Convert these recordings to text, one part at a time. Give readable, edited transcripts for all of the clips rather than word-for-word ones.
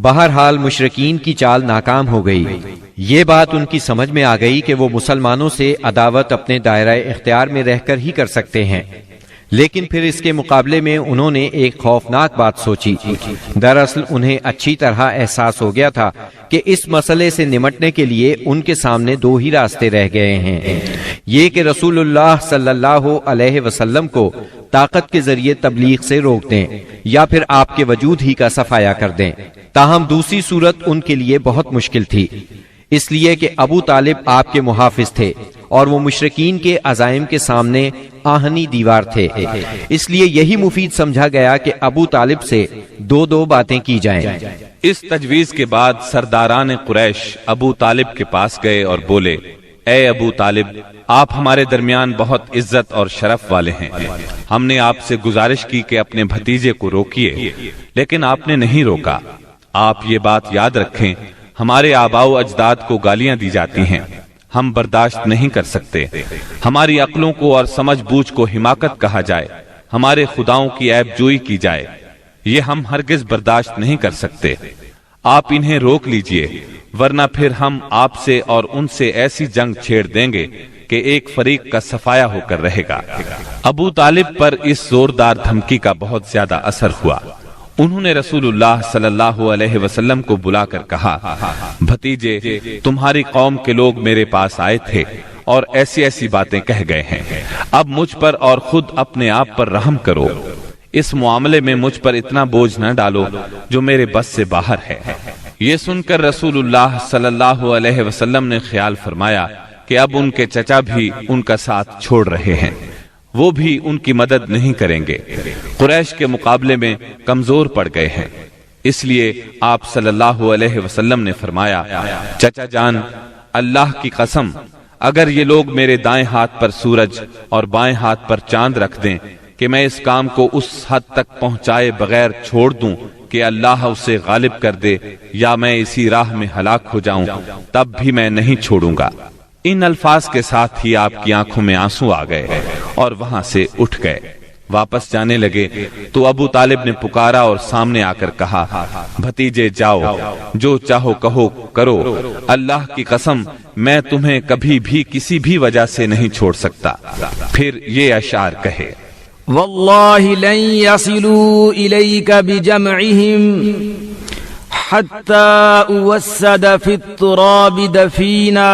بہرحال مشرکین کی چال ناکام ہو گئی۔ یہ بات ان کی سمجھ میں آ گئی کہ وہ مسلمانوں سے عداوت اپنے دائرہ اختیار میں رہ کر ہی کر سکتے ہیں، لیکن پھر اس کے مقابلے میں انہوں نے ایک خوفناک بات سوچی۔ دراصل انہیں اچھی طرح احساس ہو گیا تھا کہ اس مسئلے سے نمٹنے کے لیے ان کے سامنے دو ہی راستے رہ گئے ہیں، یہ کہ رسول اللہ صلی اللہ علیہ وسلم کو طاقت کے ذریعے تبلیغ سے روک دیں یا پھر آپ کے وجود ہی کا صفایا کر دیں۔ تاہم دوسری صورت ان کے لیے بہت مشکل تھی، اس لیے کہ ابو طالب آپ کے محافظ تھے اور وہ مشرکین کے عزائم کے سامنے آہنی دیوار تھے۔ اس لیے یہی مفید سمجھا گیا کہ ابو طالب سے دو باتیں کی جائیں۔ اس تجویز کے بعد سرداران قریش ابو طالب کے پاس گئے اور بولے، اے ابو طالب، آپ ہمارے درمیان بہت عزت اور شرف والے ہیں، ہم نے آپ سے گزارش کی کہ اپنے بھتیجے کو روکیے، لیکن آپ نے نہیں روکا۔ آپ یہ بات یاد رکھیں، ہمارے آباء و اجداد کو گالیاں دی جاتی ہیں، ہم برداشت نہیں کر سکتے۔ ہماری عقلوں کو اور سمجھ بوجھ کو حماقت کہا جائے، ہمارے خداؤں کی عیب جوئی کی جائے، یہ ہم ہرگز برداشت نہیں کر سکتے۔ آپ انہیں روک لیجئے، ورنہ پھر ہم آپ سے اور ان سے ایسی جنگ چھیڑ دیں گے کہ ایک فریق کا صفایا ہو کر رہے گا۔ ابو طالب پر اس زوردار دھمکی کا بہت زیادہ اثر ہوا۔ انہوں نے رسول اللہ صلی اللہ علیہ وسلم کو بلا کر کہا، بھتیجے، تمہاری قوم کے لوگ میرے پاس آئے تھے اور ایسی ایسی باتیں کہہ گئے ہیں، اب مجھ پر اور خود اپنے آپ پر رحم کرو، اس معاملے میں مجھ پر اتنا بوجھ نہ ڈالو جو میرے بس سے باہر ہے۔ یہ سن کر رسول اللہ صلی اللہ علیہ وسلم نے خیال فرمایا کہ اب ان کے چچا بھی ان کا ساتھ چھوڑ رہے ہیں، وہ بھی ان کی مدد نہیں کریں گے، قریش کے مقابلے میں کمزور پڑ گئے ہیں۔ اس لیے آپ صلی اللہ علیہ وسلم نے فرمایا، چچا جان، اللہ کی قسم، اگر یہ لوگ میرے دائیں ہاتھ پر سورج اور بائیں ہاتھ پر چاند رکھ دیں کہ میں اس کام کو اس حد تک پہنچائے بغیر چھوڑ دوں کہ اللہ اسے غالب کر دے یا میں اسی راہ میں ہلاک ہو جاؤں، تب بھی میں نہیں چھوڑوں گا۔ ان الفاظ کے ساتھ ہی آپ کی آنکھوں میں آنسو آ گئے اور وہاں سے اٹھ گئے۔ واپس جانے لگے تو ابو طالب نے پکارا اور سامنے آ کر کہا، بھتیجے جاؤ، جو چاہو کہو کرو، اللہ کی قسم میں تمہیں کبھی بھی کسی بھی وجہ سے نہیں چھوڑ سکتا۔ پھر یہ اشعار کہے، والله لن يصلوا إليك بجمعهم حتى أوسد في التراب دفينا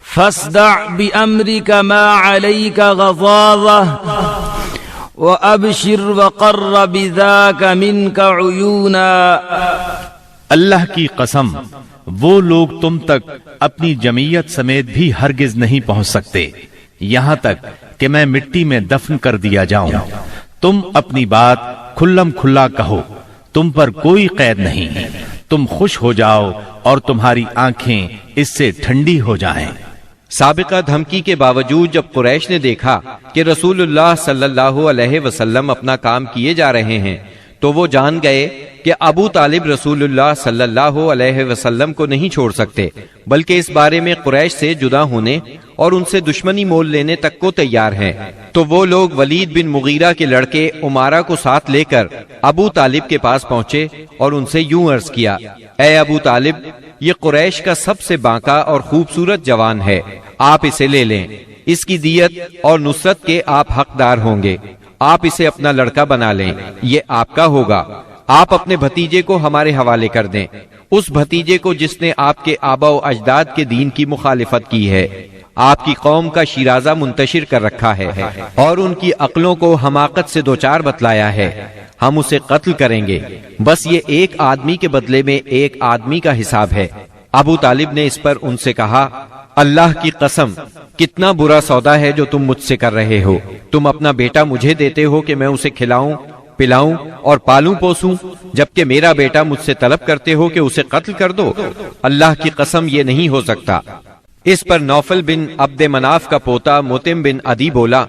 فاصدع بأمرك ما عليك غضاضة وأبشر وقر بذاك منك عيونا۔ اللہ کی قسم، وہ لوگ تم تک اپنی جمعیت سمیت بھی ہرگز نہیں پہنچ سکتے یہاں تک کہ میں مٹی میں دفن کر دیا جاؤں۔ تم اپنی بات کھلم کھلا کہو، تم پر کوئی قید نہیں، تم خوش ہو جاؤ اور تمہاری آنکھیں اس سے ٹھنڈی ہو جائیں۔ سابقہ دھمکی کے باوجود جب قریش نے دیکھا کہ رسول اللہ صلی اللہ علیہ وسلم اپنا کام کیے جا رہے ہیں تو وہ جان گئے کہ ابو طالب رسول اللہ صلی اللہ علیہ وسلم کو نہیں چھوڑ سکتے، بلکہ اس بارے میں قریش سے جدا ہونے اور ان سے دشمنی مول لینے تک کو تیار ہیں۔ تو وہ لوگ ولید بن مغیرہ کے لڑکے عمارہ کو ساتھ لے کر ابو طالب کے پاس پہنچے اور ان سے یوں عرض کیا، اے ابو طالب، یہ قریش کا سب سے بانکا اور خوبصورت جوان ہے، آپ اسے لے لیں، اس کی دیت اور نصرت کے آپ حقدار ہوں گے، آپ اسے اپنا لڑکا بنا لیں، یہ آپ کا ہوگا۔ آپ اپنے بھتیجے کو ہمارے حوالے کر دیں، اس بھتیجے کو جس نے آپ کے آباء و اجداد کے دین کی مخالفت کی ہے، آپ کی قوم کا شیرازہ منتشر کر رکھا ہے اور ان کی عقلوں کو حماقت سے دوچار بتلایا ہے، ہم اسے قتل کریں گے، بس یہ ایک آدمی کے بدلے میں ایک آدمی کا حساب ہے۔ ابو طالب نے اس پر ان سے کہا، اللہ کی قسم، کتنا برا سودا ہے جو تم مجھ سے کر رہے ہو، تم اپنا بیٹا مجھے دیتے ہو کہ میں اسے کھلاؤں پلاؤں اور پالوں پوسوں، جبکہ میرا بیٹا مجھ سے طلب کرتے ہو کہ اسے قتل کر دو، اللہ کی قسم یہ نہیں ہو سکتا۔ اس پر نوفل بن عبد مناف کا پوتا متم بن عدی بولا،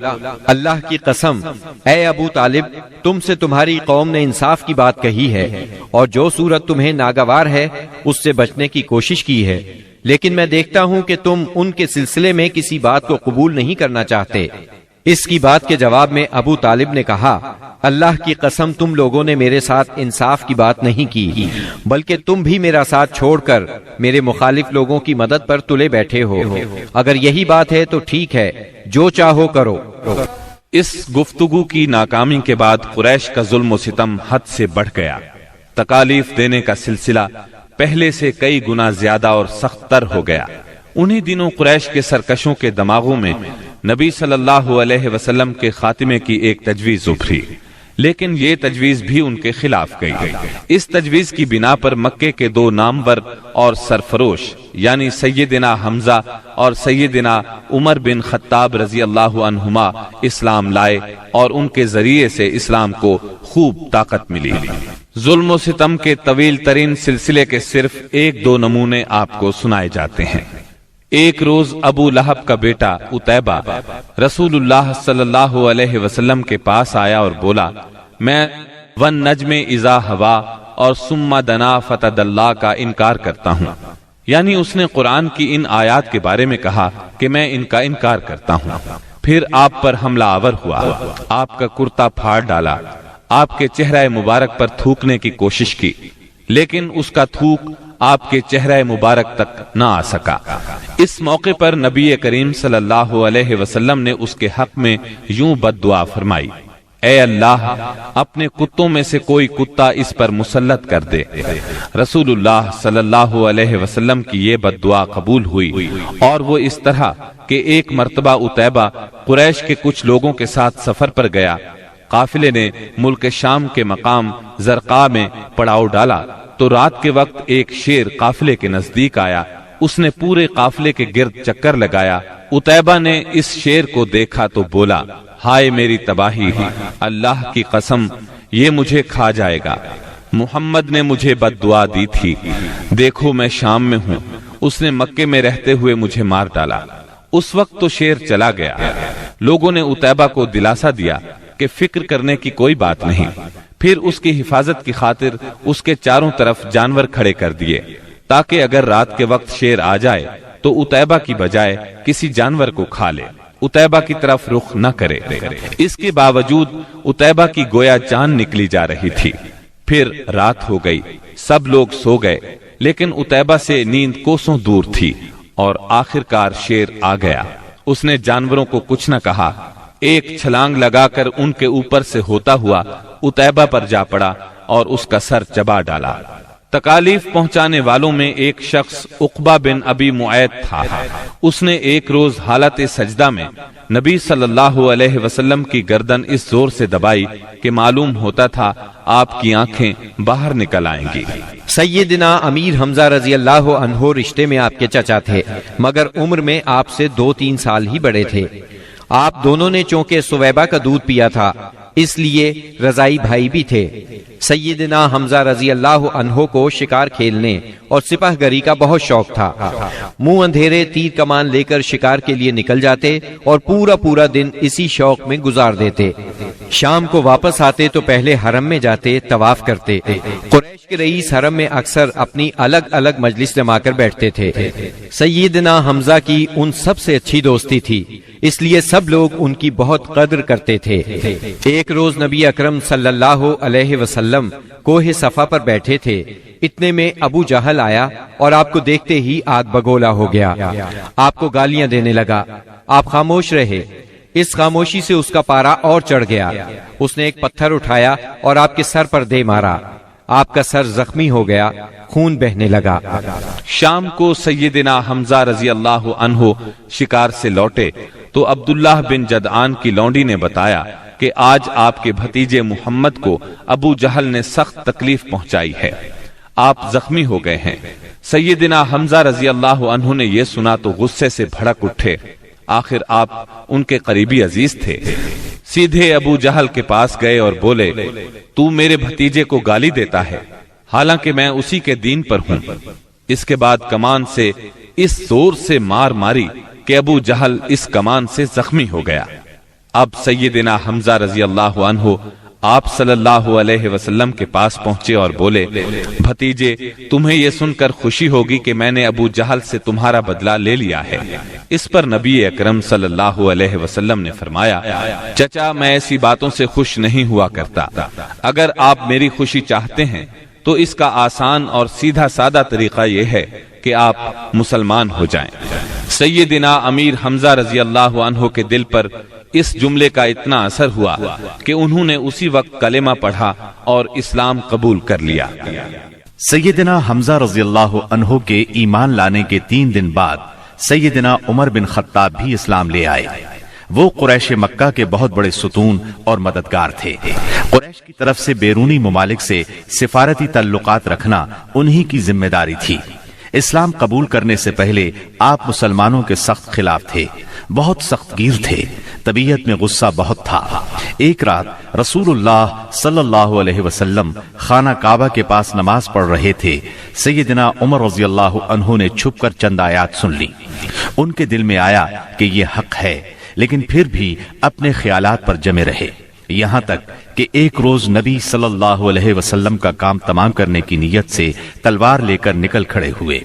اللہ کی قسم، اے ابو طالب، تم سے تمہاری قوم نے انصاف کی بات کہی ہے اور جو صورت تمہیں ناگوار ہے اس سے بچنے کی کوشش کی ہے، لیکن میں دیکھتا ہوں کہ تم ان کے سلسلے میں کسی بات کو قبول نہیں کرنا چاہتے، اس کی بات کے جواب میں ابو طالب نے کہا، اللہ کی قسم تم لوگوں نے میرے ساتھ انصاف کی بات نہیں کی، بلکہ تم بھی میرا ساتھ چھوڑ کر میرے مخالف لوگوں کی مدد پر تلے بیٹھے ہو۔ اگر یہی بات ہے تو ٹھیک ہے، جو چاہو کرو۔ اس گفتگو کی ناکامی کے بعد قریش کا ظلم و ستم حد سے بڑھ گیا۔ تکالیف دینے کا سلسلہ پہلے سے کئی گنا زیادہ اور سخت تر ہو گیا۔ انہی دنوں قریش کے سرکشوں کے دماغوں میں نبی صلی اللہ علیہ وسلم کے خاتمے کی ایک تجویز ابھری، لیکن یہ تجویز بھی ان کے خلاف گئی۔ اس تجویز کی بنا پر مکے کے دو نامور اور سرفروش یعنی سیدنا حمزہ اور سیدنا عمر بن خطاب رضی اللہ عنہما اسلام لائے اور ان کے ذریعے سے اسلام کو خوب طاقت ملی۔ ظلم و ستم کے طویل ترین سلسلے کے صرف ایک دو نمونے آپ کو سنائے جاتے ہیں۔ ایک روز ابو لہب کا بیٹا عتیبہ رسول اللہ صلی اللہ علیہ وسلم کے پاس آیا اور بولا، میں والنجم اذا ہوا اور ثم دنا فتدلی کا انکار کرتا ہوں، یعنی اس نے قرآن کی ان آیات کے بارے میں کہا کہ میں ان کا انکار کرتا ہوں۔ پھر آپ پر حملہ آور ہوا، آپ کا کرتا پھاڑ ڈالا، آپ کے چہرہ مبارک پر تھوکنے کی کوشش کی، لیکن اس کا تھوک آپ کے چہرہ مبارک تک نہ آ سکا۔ اس موقع پر نبی کریم صلی اللہ علیہ وسلم نے اس کے حق میں یوں بد دعا فرمائی، اے اللہ اپنے کتوں میں سے کوئی کتا اس پر مسلط کر دے۔ رسول اللہ صلی اللہ علیہ وسلم کی یہ بد دعا قبول ہوئی، اور وہ اس طرح کہ ایک مرتبہ عتیبہ قریش کے کچھ لوگوں کے ساتھ سفر پر گیا۔ قافلے نے ملک شام کے مقام زرقاء میں پڑاؤ ڈالا تو رات کے وقت ایک شیر قافلے کے نزدیک آیا۔ اس نے پورے قافلے کے گرد چکر لگایا۔ عتیبہ نے اس شیر کو دیکھا تو بولا، ہائے میری تباہی، اللہ کی قسم یہ مجھے کھا جائے گا۔ محمد نے مجھے بد دعا دی تھی، دیکھو میں شام میں ہوں، اس نے مکے میں رہتے ہوئے مجھے مار ڈالا۔ اس وقت تو شیر چلا گیا۔ لوگوں نے عتیبہ کو دلاسا دیا کہ فکر کرنے کی کوئی بات نہیں۔ پھر اس کی حفاظت کی خاطر اس کے چاروں طرف جانور کھڑے کر دیے، تاکہ اگر رات کے وقت شیر آ جائے تو عتیبہ کی بجائے کسی جانور کو کھا لے، عتیبہ کی طرف رخ نہ کرے۔ اس کے باوجود عتیبہ کی گویا جان نکلی جا رہی تھی۔ پھر رات ہو گئی، سب لوگ سو گئے، لیکن عتیبہ سے نیند کوسوں دور تھی، اور آخرکار شیر آ گیا۔ اس نے جانوروں کو کچھ نہ کہا، ایک چھلانگ لگا کر ان کے اوپر سے ہوتا ہوا عتیبہ پر جا پڑا اور اس کا سر چبا ڈالا۔ تکالیف پہنچانے والوں میں ایک شخص عقبہ بن ابی معیط تھا۔ اس نے ایک روز حالت سجدہ میں نبی صلی اللہ علیہ وسلم کی گردن اس زور سے دبائی کہ معلوم ہوتا تھا آپ کی آنکھیں باہر نکل آئیں گی۔ سیدنا امیر حمزہ رضی اللہ عنہ رشتے میں آپ کے چچا تھے، مگر عمر میں آپ سے 2-3 سال ہی بڑے تھے۔ آپ دونوں نے چونکہ سویبہ کا دودھ پیا تھا، اس لیے رضائی بھائی بھی تھے۔ سیدنا حمزہ رضی اللہ عنہ کو شکار کھیلنے اور سپاہ گری کا بہت شوق تھا۔ منہ اندھیرے تیر کمان لے کر شکار کے لیے نکل جاتے اور پورا دن اسی شوق میں گزار دیتے۔ شام کو واپس آتے تو پہلے حرم میں جاتے، طواف کرتے۔ قریش کے رئیس حرم میں اکثر اپنی الگ الگ مجلس جما کر بیٹھتے تھے۔ سیدنا حمزہ کی ان سب سے اچھی دوستی تھی، اس لیے سب لوگ ان کی بہت قدر کرتے تھے۔ ایک روز نبی اکرم صلی اللہ علیہ وسلم کوہ صفا پر بیٹھے تھے، اتنے میں ابو جہل آیا اور آپ کو دیکھتے ہی آگ بگولا ہو گیا۔ آپ کو گالیاں دینے لگا، آپ خاموش رہے۔ اس خاموشی سے اس کا پارا اور چڑھ گیا۔ اس نے ایک پتھر اٹھایا اور آپ کے سر پر دے مارا۔ آپ کا سر زخمی ہو گیا، خون بہنے لگا۔ شام کو سیدنا حمزہ رضی اللہ عنہ شکار سے لوٹے تو عبداللہ بن جدعان کی لونڈی نے بتایا کہ آج آپ کے بھتیجے محمد کو ابو جہل نے سخت تکلیف پہنچائی ہے، آپ زخمی ہو گئے ہیں۔ سیدنا حمزہ رضی اللہ عنہ نے یہ سنا تو غصے سے بھڑک اٹھے، آخر آپ ان کے قریبی عزیز تھے۔ سیدھے ابو جہل کے پاس گئے اور بولے، تو میرے بھتیجے کو گالی دیتا ہے، حالانکہ میں اسی کے دین پر ہوں۔ اس کے بعد کمان سے اس زور سے مار ماری کہ ابو جہل اس کمان سے زخمی ہو گیا۔ اب سیدنا حمزہ رضی اللہ عنہ آپ صلی اللہ علیہ وسلم کے پاس پہنچے اور بولے، بھتیجے، تمہیں یہ سن کر خوشی ہوگی کہ میں نے ابو جہل سے تمہارا بدلہ لے لیا ہے۔ اس پر نبی اکرم صلی اللہ علیہ وسلم نے فرمایا، چچا، میں ایسی باتوں سے خوش نہیں ہوا کرتا۔ اگر آپ میری خوشی چاہتے ہیں تو اس کا آسان اور سیدھا سادہ طریقہ یہ ہے کہ آپ مسلمان ہو جائیں۔ سیدنا امیر حمزہ رضی اللہ عنہ کے دل پر اس جملے کا اتنا اثر ہوا کہ انہوں نے اسی وقت کلمہ پڑھا اور اسلام قبول کر لیا۔ سیدنا حمزہ رضی اللہ عنہ کے ایمان لانے کے 3 دن بعد سیدنا عمر بن خطاب بھی اسلام لے آئے۔ وہ قریش مکہ کے بہت بڑے ستون اور مددگار تھے۔ قریش کی طرف سے بیرونی ممالک سے سفارتی تعلقات رکھنا انہی کی ذمہ داری تھی۔ اسلام قبول کرنے سے پہلے آپ مسلمانوں کے سخت خلاف تھے، بہت سخت گیر تھے، طبیعت میں غصہ بہت تھا۔ ایک رات رسول اللہ صلی اللہ علیہ وسلم خانہ کعبہ کے پاس نماز پڑھ رہے تھے۔ سیدنا عمر رضی اللہ عنہ نے چھپ کر چند آیات سن لی۔ ان کے دل میں آیا کہ یہ حق ہے، لیکن پھر بھی اپنے خیالات پر جمے رہے، یہاں تک کہ ایک روز نبی صلی اللہ علیہ وسلم کا کام تمام کرنے کی نیت سے تلوار لے کر نکل کھڑے ہوئے۔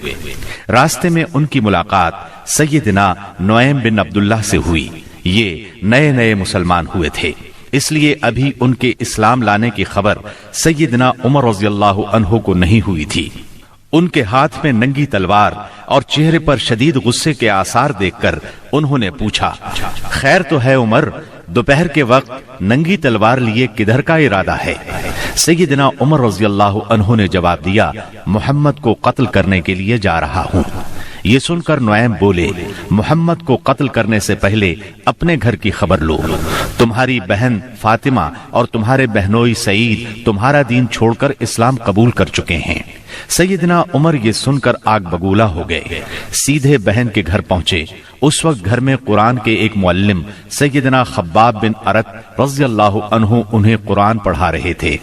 راستے میں ان کی ملاقات سیدنا نعیم بن عبداللہ سے ہوئی۔ یہ نئے نئے مسلمان ہوئے تھے، اس لیے ابھی ان کے اسلام لانے کی خبر سیدنا عمر رضی اللہ عنہ کو نہیں ہوئی تھی۔ ان کے ہاتھ میں ننگی تلوار اور چہرے پر شدید غصے کے آثار دیکھ کر انہوں نے پوچھا، خیر تو ہے عمر، دوپہر کے وقت ننگی تلوار لیے کدھر کا ارادہ ہے؟ سیدنا عمر رضی اللہ عنہ نے جواب دیا، محمد کو قتل کرنے کے لیے جا رہا ہوں۔ یہ سن کر نعیم بولے، محمد کو قتل کرنے سے پہلے اپنے گھر کی خبر لو۔ تمہاری بہن فاطمہ اور تمہارے بہنوئی سعید تمہارا دین چھوڑ کر اسلام قبول کر چکے ہیں۔ سیدنا عمر یہ سن کر آگ بگولا ہو گئے، سیدھے بہن کے گھر پہنچے۔ اس وقت گھر میں قرآن کے ایک معلم سیدنا خباب بن ارت رضی اللہ عنہ انہیں قرآن پڑھا رہے تھے۔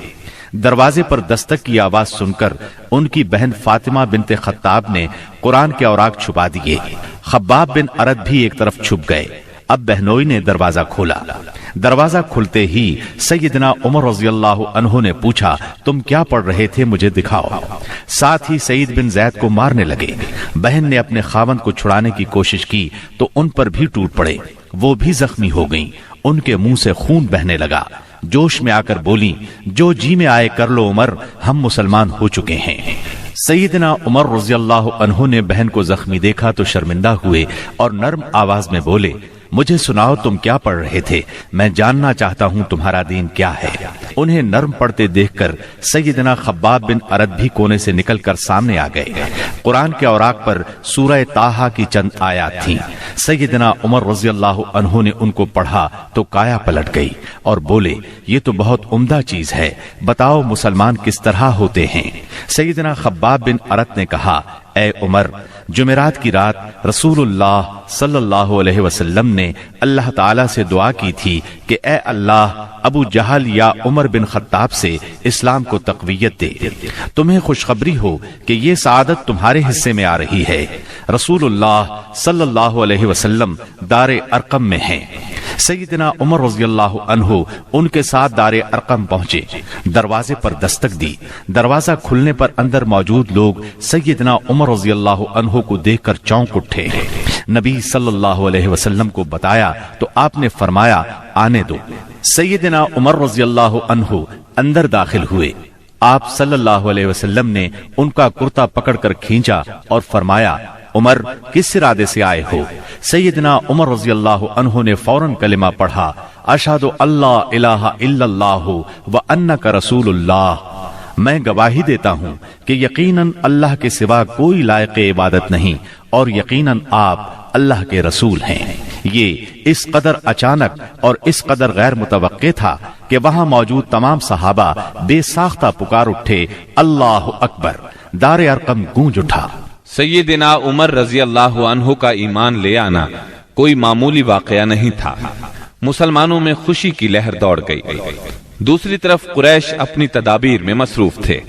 دروازے پر دستک کی آواز سن کر ان کی بہن فاطمہ بنت خطاب نے قرآن کے اوراق چھپا دیے۔ خباب بن ارت بھی ایک طرف چھپ گئے۔ اب بہنوئی نے دروازہ کھولا۔ دروازہ کھلتے ہی سیدنا عمر رضی اللہ عنہ نے پوچھا، تم کیا پڑھ رہے تھے، مجھے دکھاؤ۔ ساتھ ہی سعید بن زید کو مارنے لگے۔ بہن نے اپنے خاوند کو چھڑانے کی کوشش کی تو ان پر بھی ٹوٹ پڑے، وہ بھی زخمی ہو گئیں۔ ان کے منہ سے خون بہنے لگا۔ جوش میں آ کر بولی، جو جی میں آئے کر لو عمر، ہم مسلمان ہو چکے ہیں۔ سیدنا عمر رضی اللہ عنہ نے بہن کو زخمی دیکھا تو شرمندہ ہوئے اور نرم آواز میں بولے، مجھے سناؤ تم کیا پڑھ رہے تھے، میں جاننا چاہتا ہوں تمہارا دین کیا ہے۔ انہیں نرم پڑھتے دیکھ کر سیدنا خباب بن ارت بھی کونے سے نکل کر سامنے آ گئے۔ قرآن کے اوراق پر سورہ طٰہٰ کی چند آیات تھیں۔ سیدنا عمر رضی اللہ عنہ نے ان کو پڑھا تو کایا پلٹ گئی اور بولے، یہ تو بہت عمدہ چیز ہے، بتاؤ مسلمان کس طرح ہوتے ہیں۔ سیدنا خباب بن ارت نے کہا، اے عمر، جمعرات کی رات رسول اللہ صلی اللہ علیہ وسلم نے اللہ تعالیٰ سے دعا کی تھی کہ اے اللہ، ابو جہل یا عمر بن خطاب سے اسلام کو تقویت دے۔ تمہیں خوشخبری ہو کہ یہ سعادت تمہارے حصے میں آ رہی ہے۔ رسول اللہ صلی اللہ علیہ وسلم دار ارقم میں ہیں۔ سیدنا عمر رضی اللہ عنہ ان کے ساتھ دار ارقم پہنچے، دروازے پر دستک دی۔ دروازہ کھلنے پر اندر موجود لوگ سیدنا عمر رضی اللہ عنہ کو دیکھ کر چونک اٹھے۔ نبی صلی اللہ علیہ وسلم کو بتایا تو آپ نے فرمایا، آنے دو۔ سیدنا عمر رضی اللہ عنہ اندر داخل ہوئے۔ آپ صلی اللہ علیہ وسلم نے ان کا کرتا پکڑ کر کھینچا اور فرمایا، عمر، کس ارادے سے آئے ہو؟ سیدنا عمر رضی اللہ عنہ نے فوراً کلمہ پڑھا، اشہد اللہ الہ الا اللہ وانک رسول اللہ، میں گواہی دیتا ہوں کہ یقیناً اللہ کے سوا کوئی لائق عبادت نہیں اور یقیناً آپ اللہ کے رسول ہیں۔ یہ اس قدر اچانک اور اس قدر غیر متوقع تھا کہ وہاں موجود تمام صحابہ بے ساختہ پکار اٹھے، اللہ اکبر۔ دار ارقم گونج اٹھا۔ سیدنا عمر رضی اللہ عنہ کا ایمان لے آنا کوئی معمولی واقعہ نہیں تھا۔ مسلمانوں میں خوشی کی لہر دوڑ گئی۔ دوسری طرف قریش اپنی تدابیر میں مصروف تھے۔